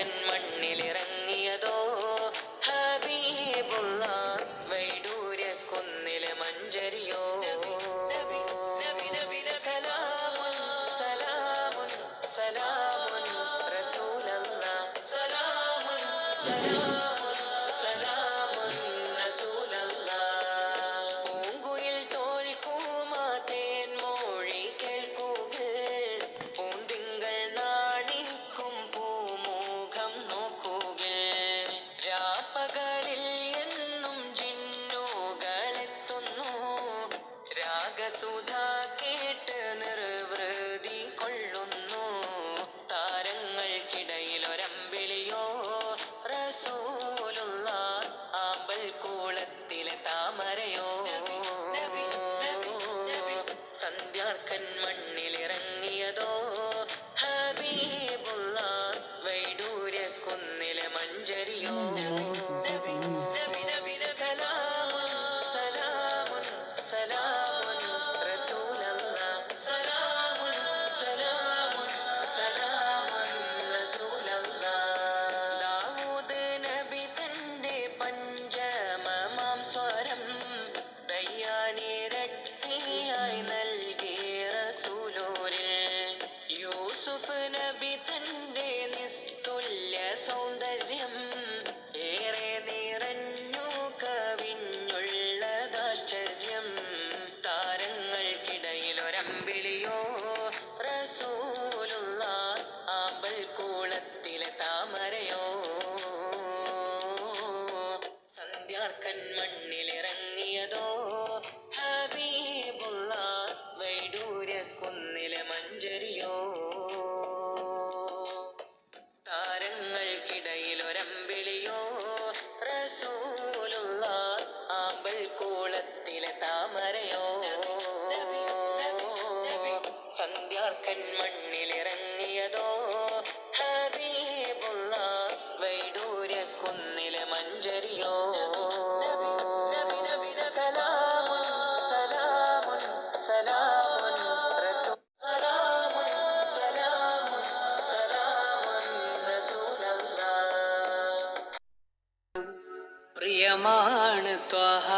സന്ധ്യാർക്കൻ മണ്ണിലിറങ്ങിയതോ ഹബീബുള്ള വൈഡൂര്യ കുന്നിലെ മഞ്ചരിയോ. സലാമുൻ സലാമുൻ സലാമുൻ റസൂലല്ലാഹ്. സലാമുൻ സലാമുൻ സലാമുൻ റസൂലല്ലാഹ്. പൂങ്കുയിൽ തോൽക്കുമാതേൻ മൊഴി കേൾക്കുകിൽ, പൂന്തിങ്കൾ നാണിക്കും പൂമുഖം നോക്കുകിൽ. രാപ്പകലിൽ എന്നും ജിന്നുകളെത്തുന്നു, രാഗസുധ കേട്ട് നിർവൃതി കൊള്ളുന്നു. താരങ്ങൾക്കിടയിലൊരമ്പിളിയോ റസൂലുള്ളാഹ്, ആമ്പൽ കൂളത്തിലെ താമരയോ. സന്ധ്യാർക്കൻ മണ്ണിലിറങ്ങിയതോ ഹബീബുള്ളാഹ്, വൈഡൂര്യ കുന്നിലെ മഞ്ചരിയോ. സലാമുൻ സലാമുൻ സലാമുൻ റസൂലല്ലാഹ്. സലാമുൻ സലാമുൻ സലാമുൻ റസൂലല്ലാഹ്. ദാവൂദ് നബി തന്റെ പഞ്ചമമാം സ്വരം ദയ്യാനിരട്ടിയായി നൽകി റസൂലോരിൽ. യൂസുഫ് നബി തന്റെ നിസ്തുല്യ സൗന്ദര്യം ഏറെ നിറഞ്ഞു കവിഞ്ഞുള്ളതാശ്ചര്യം. താരങ്ങൾക്കിടയിലൊരമ്പിളിയോ റസൂലുള്ളാഹ്, ആമ്പൽ കൂളത്തിലെ താമരയോ. സന്ധ്യാർക്കൻ മണ്ണിലിറങ്ങിയതോ ഹബീബുള്ളാഹ്, വൈഡൂര്യ കുന്നിലെ മഞ്ചരിയോ. താരങ്ങൾക്കിടയിലൊരമ്പിളിയോ റസൂലുള്ളാഹ്, ആമ്പൽ കൂളത്തിലെ താമരയോ. സന്ധ്യാർക്കൻ മണ്ണിലിറങ്ങിയതോ ഹബീബുള്ളാഹ്, വൈഡൂര്യ കുന്നിലെ മഞ്ചരിയോ. സലാമുൻ സലാമുൻ സലാമുൻ റസൂൽ. സലാമുൻ സലാമുൻ സലാമുൻ റസൂലല്ലാഹ്. പ്രിയമാണ് ത്വഹ